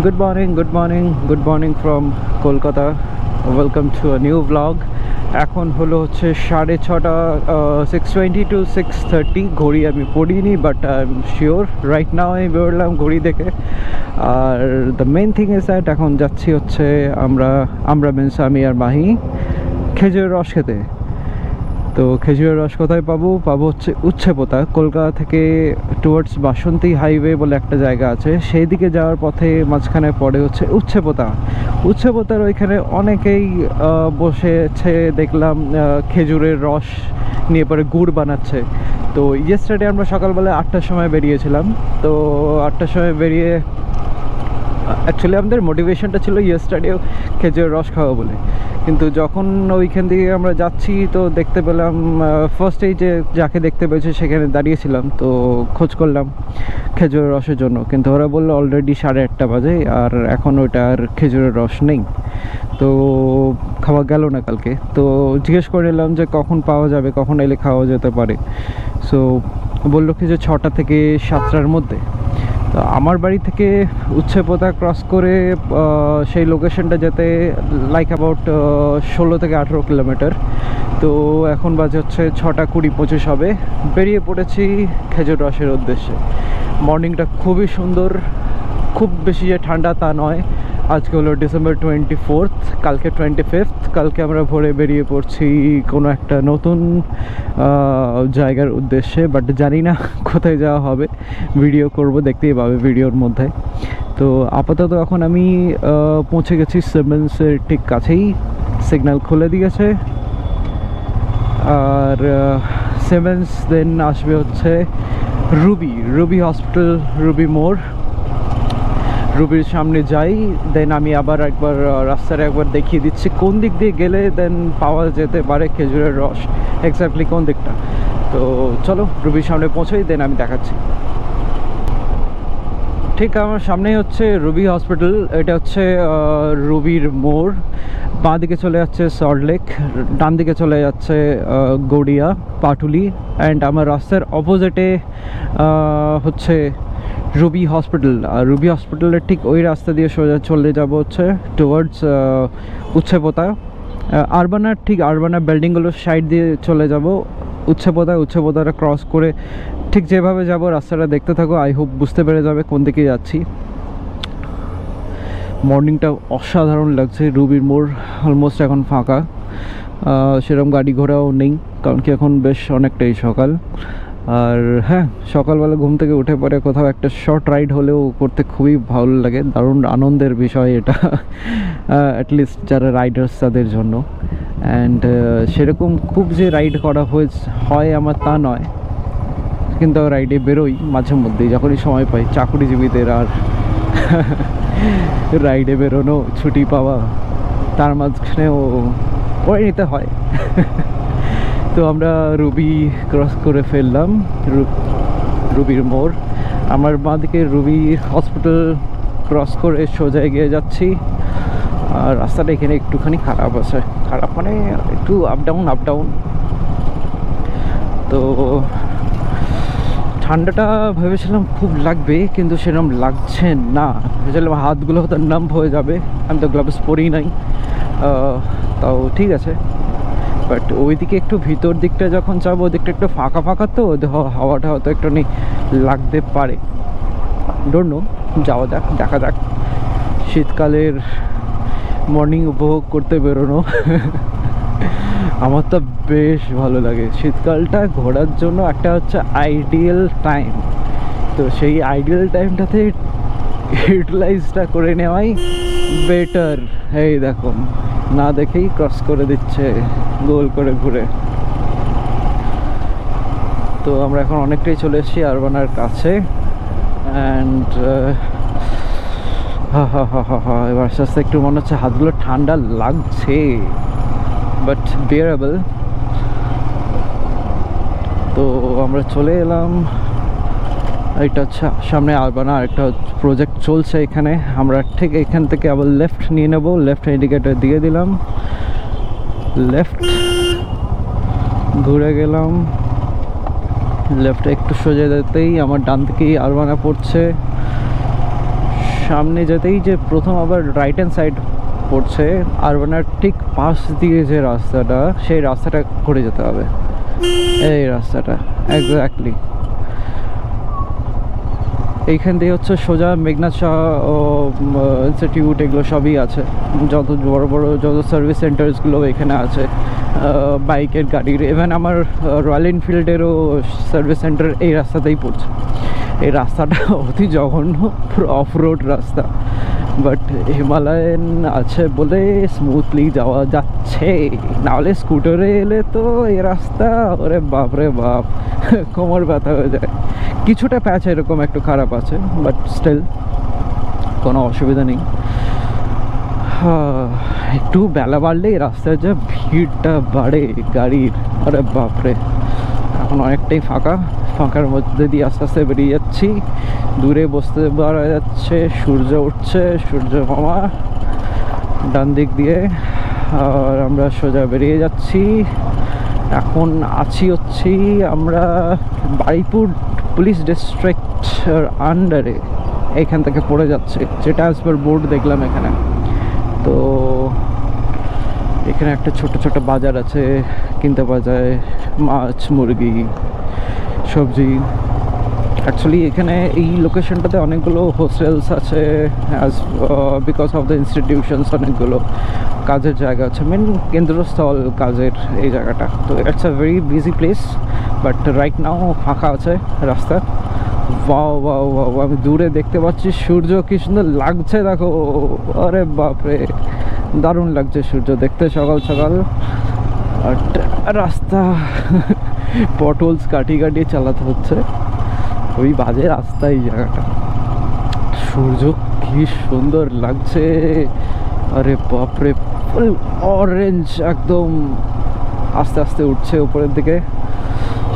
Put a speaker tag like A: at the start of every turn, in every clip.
A: Good morning from Kolkata. Welcome to a new vlog. এখন হলো হচ্ছে 6:30 6:20 to 6:30 ঘড়ি আমি পড়িনি, but I am sure right now আমি বেরোলাম ঘড়ি দেখে। Are the main thing is that এখন যাচ্ছি হচ্ছে আমরা মিনস আমি আর মাহি খেজুরের রস খেতে। তো খেজুরের রস কোথায় পাবো হচ্ছে উচ্ছেপোতা। কলকাতা থেকে টুয়ার্ডস বাসন্তী হাইওয়ে বলে একটা জায়গা আছে, সেই দিকে যাওয়ার পথে মাঝখানে পড়ে হচ্ছে উচ্ছেপোতার ওইখানে অনেকেই বসেছে দেখলাম, খেজুরের রস নিয়ে পরে গুড় বানাচ্ছে। তো ইয়েস্টারডে আমরা সকালবেলা 8টার সময় বেরিয়েছিলাম। তো 8টার সময় বেরিয়ে অ্যাকচুয়ালি আমাদের মোটিভেশনটা ছিল ইয়েস্টারডেও খেজুরের রস খাওয়া বলে, কিন্তু যখন ওইখান থেকে আমরা যাচ্ছি তো দেখতে পেলাম ফার্স্টেই যে যাকে দেখতে পেয়েছে সেখানে দাঁড়িয়েছিলাম, তো খোঁজ করলাম খেজুরের রসের জন্য, কিন্তু ওরা বললো অলরেডি 8:30 বাজে আর এখন ওইটার খেজুরের রস নেই, তো খাওয়া গেল না কালকে। তো জিজ্ঞেস করে নিলাম যে কখন পাওয়া যাবে, কখন এলে খাওয়া যেতে পারে। সো বললো কি যে 6টা থেকে 7টার মধ্যে। তো আমার বাড়ি থেকে উচ্ছেপোতা ক্রস করে সেই লোকেশনটা যেতে লাইক অ্যাবাউট 16 থেকে 18 কিলোমিটার। তো এখন বাজে হচ্ছে 6:20-25 হবে। বেরিয়ে পড়েছি খেজুর রসের উদ্দেশ্যে। মর্নিংটা খুবই সুন্দর, খুব বেশি যে ঠান্ডা তা নয়। আজকে হলো ডিসেম্বর 24, কালকে 25। কালকে আমরা ভোরে বেরিয়ে পড়ছি কোনো একটা নতুন জায়গার উদ্দেশ্যে, বাট জানি না কোথায় যাওয়া হবে। ভিডিও করব, দেখতেই পাবে ভিডিওর মধ্যে। তো আপাতত এখন আমি পৌঁছে গেছি সিমেন্সের ঠিক কাছেই, সিগন্যাল খুলে দিয়েছে। আর সিমেন্স দেন আসবে হচ্ছে রুবি হসপিটাল, রুবি মোড়। রুবির সামনে যাই, দেন আমি আবার একবার রাস্তাটা একবার দেখিয়ে দিচ্ছি কোন দিক দিয়ে গেলে দেন পাওয়া যেতে পারে খেজুরের রস, এক্স্যাক্টলি কোন দিকটা। তো চলো রুবির সামনে পৌঁছাই, দেন আমি দেখাচ্ছি। ঠিক আমার সামনেই হচ্ছে রুবি হসপিটাল। এটা হচ্ছে রুবির মোড়। বাঁ দিকে চলে যাচ্ছে সল্টলেক, ডান দিকে চলে যাচ্ছে গড়িয়া, পাটুলি। অ্যান্ড আমার রাস্তার অপোজিটে হচ্ছে রুবি হসপিটাল। আর রুবি হসপিটালের ঠিক ওই রাস্তা দিয়ে সোজা চলে যাব হচ্ছে টুয়ার্ডস উচ্ছেপোতা। আরবানা বিল্ডিংগুলোর সাইড দিয়ে চলে যাব উচ্ছেপোতাটা ক্রস করে ঠিক যেভাবে যাব রাস্তাটা দেখতে থাকো। আই হোপ বুঝতে পেরে যাবে কোন দিকে যাচ্ছি। মর্নিংটা অসাধারণ লাগছে। রুবির মোড় অলমোস্ট এখন ফাঁকা, সেরকম গাড়ি ঘোড়াও নেই, কারণ কি এখন বেশ অনেকটাই সকাল। আর হ্যাঁ, সকালবেলা ঘুম থেকে উঠে পরে কোথাও একটা শর্ট রাইড হলেও করতে খুবই ভালো লাগে, দারুণ আনন্দের বিষয় এটা, অ্যাটলিস্ট যারা রাইডার্স তাদের জন্য। অ্যান্ড সেরকম খুব যে রাইড করা হয় আমার তা নয়, কিন্তু রাইডে বেরোই মাঝে মধ্যেই যখনই সময় পাই। চাকুরিজীবীদের আর রাইডে বেরোনো, ছুটি পাওয়া, তার মাঝখানেও করে নিতে হয়। তো আমরা রুবি ক্রস করে ফেললাম, রুবির মোড়। আমার বাঁদিকে রুবি হসপিটাল ক্রস করে সোজা এগিয়ে যাচ্ছি। আর রাস্তাটা এখানে একটুখানি খারাপ আছে, খারাপ মানে একটু আপ ডাউন। তো ঠান্ডাটা ভেবেছিলাম খুব লাগবে, কিন্তু সেরকম লাগছে না। ভেবেছিলাম হাতগুলো হয়তো নাম্ব হয়ে যাবে, আমি তো গ্লাভস পরেই নাই, তাও ঠিক আছে। বাট ওইদিকে একটু ভিতর দিকটা যখন যাবো, ওদিকটা একটু ফাঁকা তো হাওয়াটা হয়তো একটু লাগতে পারে, ডোন্ট নো। যাওয়া যাক, দেখা যাক। শীতকালের মর্নিং উপভোগ করতে বেরোনো আমার তো বেশ ভালো লাগে। শীতকালটা ঘোরার জন্য একটা হচ্ছে আইডিয়াল টাইম, তো সেই আইডিয়াল টাইমটাতে ইউটিলাইজটা করে নেওয়াই বেটার। এই দেখুন, না দেখেই ক্রস করে দিচ্ছে গোল করে ঘুরে। তো আমরা এখন অনেকটাই চলে এসেছি আরবানার কাছে। অ্যান্ড এবার আস্তে আস্তে একটু মনে হচ্ছে হাতগুলো ঠান্ডা লাগছে, বাট বিয়ারেবল। তো আমরা চলে এলাম। এটা হচ্ছে সামনে আরবানা, একটা প্রজেক্ট চলছে এখানে। আমরা ঠিক এখান থেকে আবার লেফট নিয়ে নেব, লেফট ইন্ডিকেটর দিয়ে দিলাম, লেফট ঘুরে গেলাম। লেফটে একটু সোজা যেতেই আমার ডান দিকেই আরবানা পড়ছে। সামনে যেতেই যে প্রথম আবার রাইট হ্যান্ড সাইড পড়ছে, আরবানার ঠিক পাশ দিয়ে যে রাস্তাটা, সেই রাস্তাটা ঘুরে যেতে হবে। এই রাস্তাটা এক্স্যাক্টলি এইখান দিয়ে হচ্ছে সোজা মেঘনাথ শাহ ইনস্টিটিউট, এগুলো সবই আছে, যত বড় বড় যত সার্ভিস সেন্টার্সগুলো এখানে আছে বাইকের, গাড়ির। ইভেন আমার রয়্যাল এনফিল্ডেরও সার্ভিস সেন্টার এই রাস্তাতেই পড়ছে। এই রাস্তাটা অতি জঘন্য, পুরো অফ রোড রাস্তা, বাট হিমালয়ান আছে বলে স্মুথলি যাওয়া যাচ্ছে। নাহলে স্কুটারে এলে তো এই রাস্তা, ওরে বাপ রে বাপ, কোমর ব্যথা হয়ে যায়। কিছুটা প্যাচ এরকম একটু খারাপ আছে, বাট স্টিল কোনো অসুবিধা নেই। একটু বেলা বাড়লেই রাস্তায় যে ভিড়টা বাড়ে গাড়ির, আরে বাপরে। এখন অনেকটাই ফাঁকা, ফাঁকার মধ্যে দিয়ে আস্তে আস্তে বেরিয়ে যাচ্ছি। দূরে বসতে পারা যাচ্ছে, সূর্য উঠছে, সূর্য মামা ডান দিক দিয়ে, আর আমরা সোজা বেরিয়ে যাচ্ছি। এখন হচ্ছি আমরা বারুইপুর পুলিশ ডিস্ট্রিক্ট আন্ডারে, এইখান থেকে পড়ে যাচ্ছে, যেটা অ্যাজ পার বোর্ড দেখলাম এখানে। তো এখানে একটা ছোট ছোট বাজার আছে, কিনতে পাওয়া যায় মাছ, মুরগি, সবজি। অ্যাকচুয়ালি এখানে এই লোকেশনটাতে অনেকগুলো হোস্টেলস আছে, as because of the institutions, অনেকগুলো কাজের জায়গা আছে, মেন কেন্দ্রস্থল কাজের এই জায়গাটা। তো it's a very busy place, but right now ফাঁকা আছে রাস্তা। ওয়াও ওয়াও ওয়াও, আমি দূরে দেখতে পাচ্ছি সূর্য, কি সুন্দর লাগছে দেখো, আরে বাপরে দারুণ লাগছে সূর্য দেখতে সকাল সকাল। আর রাস্তা পটলস কাটিয়ে কাটিয়ে চালাতে হচ্ছে, ওই বাজে রাস্তা এই জায়গাটা। সূর্য কি সুন্দর লাগছে, আরে বাপরে, ফুল অরেঞ্জ একদম, আস্তে আস্তে উঠছে উপরের দিকে।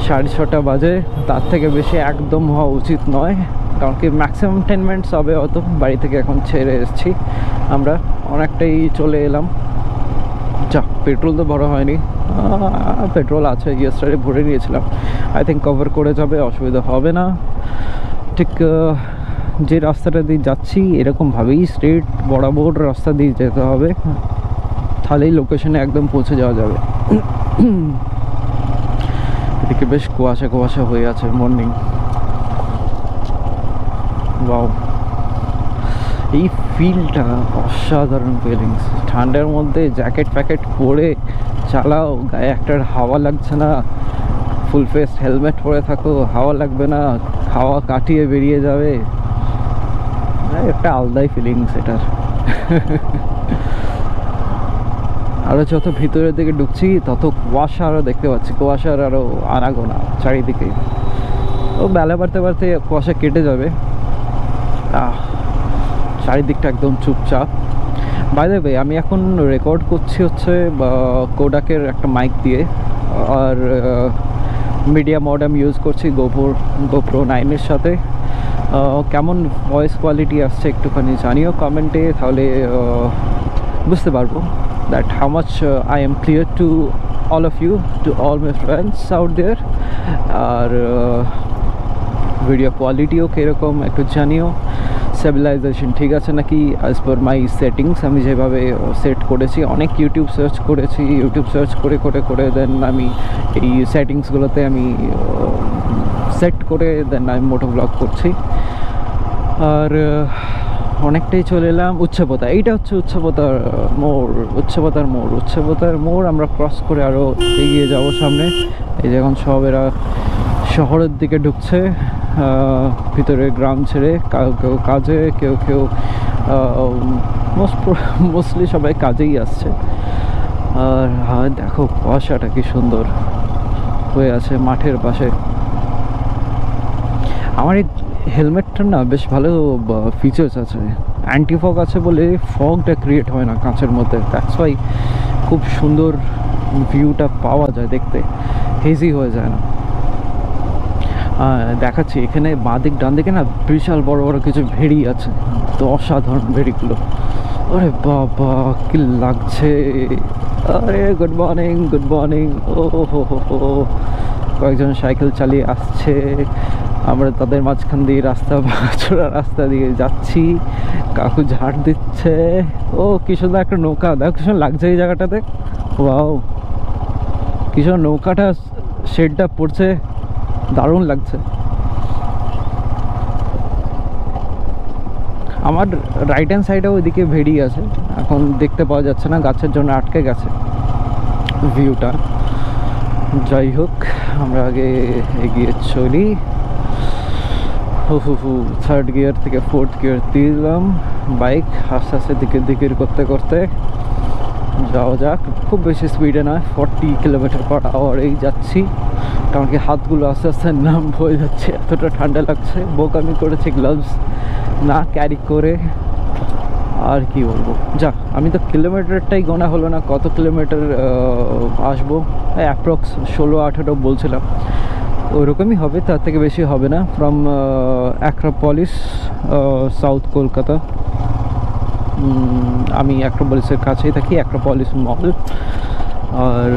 A: 6:30 বাজে, তার থেকে বেশি একদম হওয়া উচিত নয়, কারণ কি ম্যাক্সিমাম 10 মিনিটস হবে অত। বাড়ি থেকে এখন ছেড়ে এসেছি আমরা, অনেকটাই চলে এলাম। যা, পেট্রোল তো ভরা হয়নি, পেট্রোল আছে, ইয়েস্টারডে ভরে নিয়েছিলাম। আই থিঙ্ক কভার করে যাবে, অসুবিধা হবে না। ঠিক যে রাস্তাটা দিয়ে যাচ্ছি এরকমভাবেই স্ট্রেট বরাবর রাস্তা দিয়ে যেতে হবে, তাহলেই লোকেশনে একদম পৌঁছে যাওয়া যাবে। এদিকে বেশ কুয়াশা কুয়াশা হয়ে আছে, মর্নিং। ওয়াও, এই ফিলটা অসাধারণ ফিলিংস। ঠান্ডার মধ্যে জ্যাকেট প্যাকেট পরে চালাও, গায়ে একটা হাওয়া লাগছে না, ফুল ফেস হেলমেট পরে থাকো, হাওয়া লাগবে না, হাওয়া কাটিয়ে বেরিয়ে যাবে, একটা আলাদাই ফিলিংস এটার। আরও যত ভিতরের দিকে ঢুকছি তত কুয়াশা আরও দেখতে পাচ্ছি, কুয়াশার আরও আনাগোনা চারিদিকে। ও বেলা বাড়তে বাড়তে কুয়াশা কেটে যাবে। চারিদিকটা একদম চুপচাপ। বাই দ্য ওয়ে, আমি এখন রেকর্ড করছি হচ্ছে কোডাকের একটা মাইক দিয়ে, আর মিডিয়া মড আমি ইউজ করছি গোপ্রো 9-এর সাথে। কেমন ভয়েস কোয়ালিটি আসছে একটুখানি জানিও কমেন্টে, তাহলে বুঝতে পারবো that how much I am clear to all of you, to all my friends out there. আর ভিডিও কোয়ালিটিও কীরকম একটু জানিও, স্টেবিলাইজেশন ঠিক আছে নাকি অ্যাজ পার মাই সেটিংস, আমি যেভাবে সেট করেছি। অনেক ইউটিউব সার্চ করেছি, ইউটিউব সার্চ করে করে করে দেন আমি এই সেটিংসগুলোতে আমি সেট করে দেন আমি মোটো ব্লগ করছি। আর অনেকটাই চলে এলাম উচ্চপতা, এইটা হচ্ছে উচ্চপতার মোড়। আমরা ক্রস করে আরও এগিয়ে যাব সামনে। এই যে এখন সব এরা শহরের দিকে ঢুকছে, ভিতরে গ্রাম ছেড়ে, কেউ কাজে, কেউ মোস্টলি সবাই কাজেই আসছে। আর দেখো কুয়াশাটা কি সুন্দর হয়ে আছে মাঠের পাশে। আমার এই হেলমেটটার না বেশ ভালো ফিচার্স আছে, অ্যান্টি ফগ আছে বলে ফগটা ক্রিয়েট হয় না কাঁচের মধ্যে, দ্যাটস ওয়াই খুব সুন্দর ভিউটা পাওয়া যায়, দেখতে হেজি হয়ে যায় না। দেখাচ্ছি এখানে বাঁদিক ডান দিকে না বিশাল বড় বড় কিছু ভেড়ি আছে, তো অসাধারণ ভেড়িগুলো, আরে বাবা কি লাগছে। আরে গুড মর্নিং, ও হো হো হো, কয়েকজন সাইকেল চালিয়ে আসছে, আমরা তাদের মাঝখান দিয়ে রাস্তা ভাঙাচোরা রাস্তা দিয়ে যাচ্ছি, কাকু ঝাড় দিচ্ছে। ও কি সুন্দর একটা নৌকা, দেখো কি সুন্দর লাগছে এই জায়গাটাতে। ওয়াও, কি সুন্দর নৌকাটা শেডটা পড়ছে, দারুণ লাগছে। আমার রাইট হ্যান্ড সাইডে ওইদিকে ভেড়ি আছে, এখন দেখতে পাওয়া যাচ্ছে না, গাছের জন্য আটকে গেছে ভিউটা। যাই হোক, আমরা আগে এগিয়ে চলি। থার্ড গিয়ার থেকে ফোর্থ গিয়ার দিলাম, বাইক আস্তে আস্তে দিকের করতে করতে যাওয়া যাক। খুব বেশি স্পিডে নয়, 40 কিলোমিটার/আওয়ারেই যাচ্ছি। কারণ কি হাতগুলো আস্তে আস্তে নাম হয়ে যাচ্ছে, এতটা ঠান্ডা লাগছে। বোকামি করেছি গ্লাভস না ক্যারি করে, আর কি বলবো। যাক, আমি তো কিলোমিটারটাই গোনা হলো না, কত কিলোমিটার আসবো, অ্যাপ্রক্স 16-18 বলছিলাম, ওইরকমই হবে, তার থেকে বেশি হবে না। From Acropolis, south Kolkata. আমি অ্যাক্রোপলিসের কাছেই থাকি, অ্যাক্রোপলিস মল। আর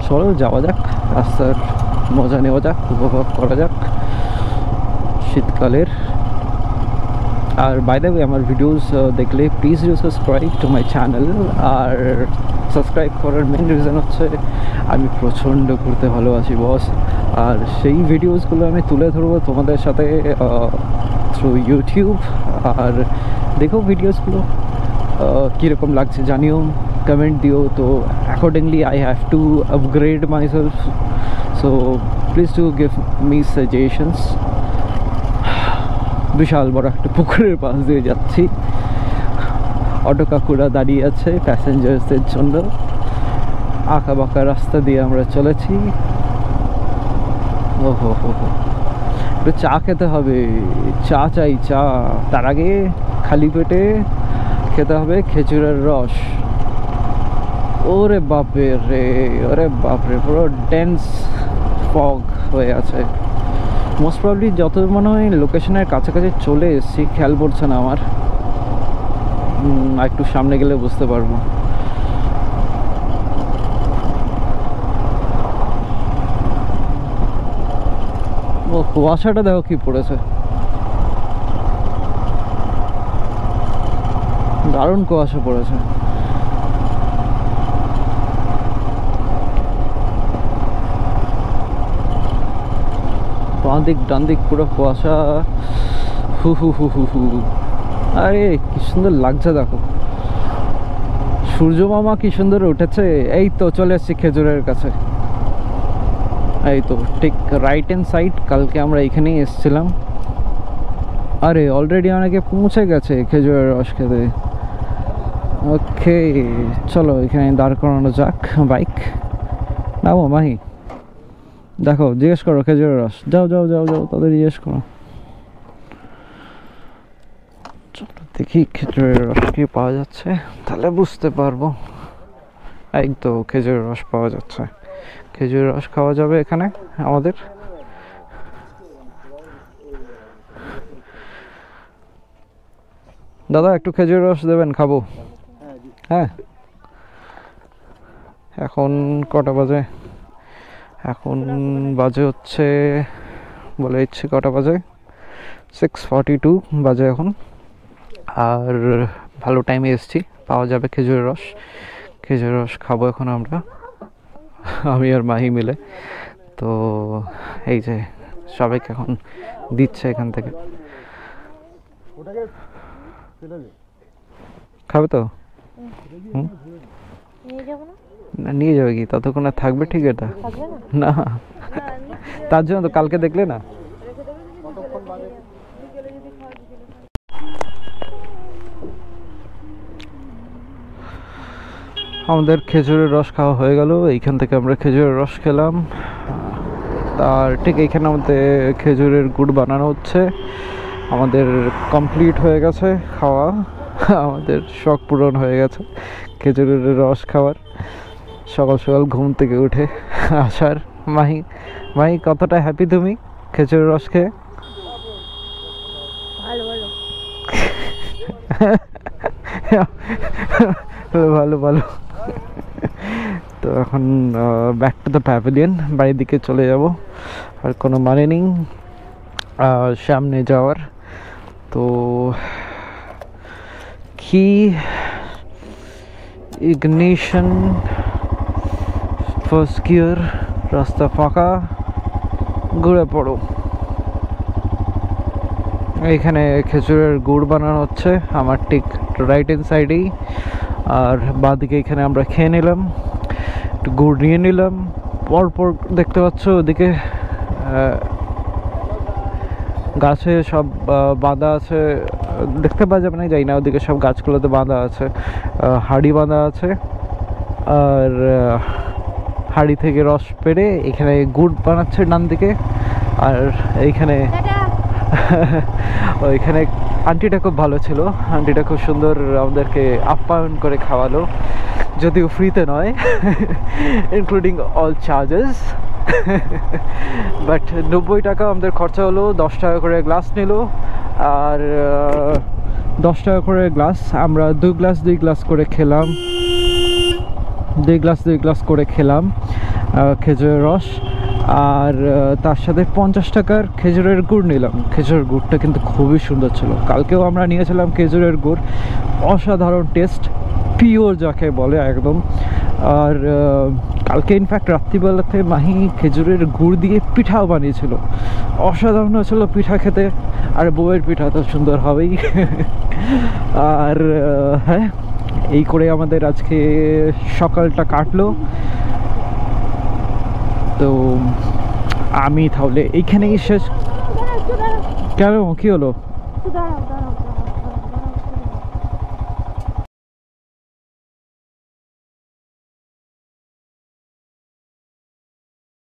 A: চলো যাওয়া যাক, রাস্তার মজা নেওয়া যাক, উপভোগ করা যাক শীতকালের। আর বাই দ্য ওয়ে, আমার ভিডিওস দেখলে please do subscribe to my channel. আর সাবস্ক্রাইব করার মেন রিজন হচ্ছে আমি প্রচণ্ড ঘুরতে ভালোবাসি বস, আর সেই ভিডিওসগুলো আমি তুলে ধরবো তোমাদের সাথে থ্রু ইউটিউব। আর দেখো ভিডিওসগুলো কীরকম লাগছে জানিও, কমেন্ট দিও, তো accordingly I have to upgrade myself, so please do give me suggestions. বিশাল বড় একটা পুকুরের পাশ দিয়ে যাচ্ছি, অটো কাকুরা দাঁড়িয়ে আছে প্যাসেঞ্জার্সদের জন্য। আঁকা বাঁকা রাস্তা দিয়ে আমরা চলেছি। ও হো হো হো, একটু চা খেতে হবে, চা চাই, চা। তার আগে খালি পেটে খেতে হবে খেজুরের রস। ওরে বাপরে রে, ওরে বাপরে, পুরো ডেন্স ফগ হয়ে আছে। মোস্ট প্রবলি যত মনে হয় লোকেশনের কাছাকাছি চলে এসেছি, খেয়াল পড়ছে না আমার, একটু সামনে গেলে বুঝতে পারবো। ও কুয়াশাটা দেখো কি পড়েছে, দারুণ কুয়াশা পড়েছে। বাঁ দিক ডান দিক পুরো কুয়াশা, হু হু হু হু হু। আরে কি সুন্দর লাগছে দেখো, সূর্য মামা কি সুন্দর উঠেছে। এই তো চলে এসেছি খেজুরের কাছে, এই তো ঠিক রাইট হ্যান্ড সাইড। কালকে আমরা এখানেই এসেছিলাম। আরে অলরেডি অনেকে পৌঁছে গেছে খেজুরের রস খেতে। ওকে চলো এখানে দাঁড় করানো যাক বাইক। নামো মাহি, দেখো জিজ্ঞেস করো খেজুরের রস, যাও যাও যাও যাও, তাদের জিজ্ঞেস করো। চলো দেখি খেজুরের রস কি পাওয়া যাচ্ছে, তাহলে বুঝতে পারবো। এই তো খেজুরের রস পাওয়া যাচ্ছে, খেজুরের রস খাওয়া যাবে এখানে আমাদের। দাদা একটু খেজুরের রস দেবেন, খাবো। হ্যাঁ, এখন কটা বাজে? এখন বাজে হচ্ছে, বলে ইচ্ছে কটা বাজে, 6:42 বাজে এখন। আর ভালো টাইমে এসেছি, পাওয়া যাবে খেজুরের রস। খেজুরের রস খাবো এখন আমরা, আমি আর মাহি মিলে। তো এই যে সবাইকে এখন দিচ্ছে এখান থেকে। খাবে তো? না নিয়ে যাবে কি, ততক্ষণ থাকবে ঠিক এটা না, তার জন্য তো কালকে দেখলে না। আমাদের খেজুরের রস খাওয়া হয়ে গেল, এইখান থেকে আমরা খেজুরের রস খেলাম। আর ঠিক এইখানে আমাদের খেজুরের গুড় বানানো হচ্ছে। আমাদের কমপ্লিট হয়ে গেছে খাওয়া, আমাদের শখ পূরণ হয়ে গেছে খেজুরের রস খাওয়ার। সকাল সকাল ঘুম থেকে উঠে আসার। মাহি মাহি কতটা হ্যাপি তুমি খেজুরের রস খেয়ে? ভালো ভালো ভালো। তো এখন ব্যাক টু দ্য প্যাভিলিয়ন, বাড়ির দিকে চলে যাব। আর কোনো মানে নেই সামনে যাওয়ার। তো কি ইগনিশন, ফার্স্ট গিয়ার, রাস্তা ফাঁকা, ঘুরে পড়ো। এইখানে খেজুরের গুড় বানানো হচ্ছে আমার ঠিক রাইট হ্যান্ড সাইডেই। আর বাঁদিকে এখানে আমরা খেয়ে নিলাম, একটু গুড় নিয়ে নিলাম। পরপর দেখতে পাচ্ছ ওদিকে গাছে সব বাঁধা আছে, দেখতে পাওয়া যাবে না যাই না, ওদিকে সব গাছগুলোতে বাঁধা আছে, হাঁড়ি বাঁধা আছে। আর হাঁড়ি থেকে রস পেড়ে এখানে গুড় বানাচ্ছে ডান দিকে। আর এইখানে ওইখানে আন্টিটা খুব ভালো ছিল, আন্টিটা খুব সুন্দর আমাদেরকে আপ্যায়ন করে খাওয়ালো, যদিও ফ্রিতে নয়, ইনক্লুডিং অল চার্জেস। বাট 90 টাকা আমাদের খরচা হলো, 10 টাকা করে গ্লাস নিল। আর 10 টাকা করে গ্লাস, আমরা 2 গ্লাস করে খেলাম, 2 গ্লাস করে খেলাম খেজুরের রস। আর তার সাথে 50 টাকার খেজুরের গুড় নিলাম। খেজুরের গুড়টা কিন্তু খুবই সুন্দর ছিল, কালকেও আমরা নিয়েছিলাম খেজুরের গুড়, অসাধারণ টেস্ট, পিওর যাকে বলে একদম। আর কালকে ইনফ্যাক্ট রাত্রিবেলাতে মাহি খেজুরের গুড় দিয়ে পিঠাও বানিয়েছিল, অসাধারণ হয়েছিল পিঠা খেতে। আর বউয়ের পিঠা তো সুন্দর হবেই। আর হ্যাঁ, এই করে আমাদের আজকে সকালটা কাটলো। তো আমি তাহলে এইখানেই শেষ। কেন, কি হলো?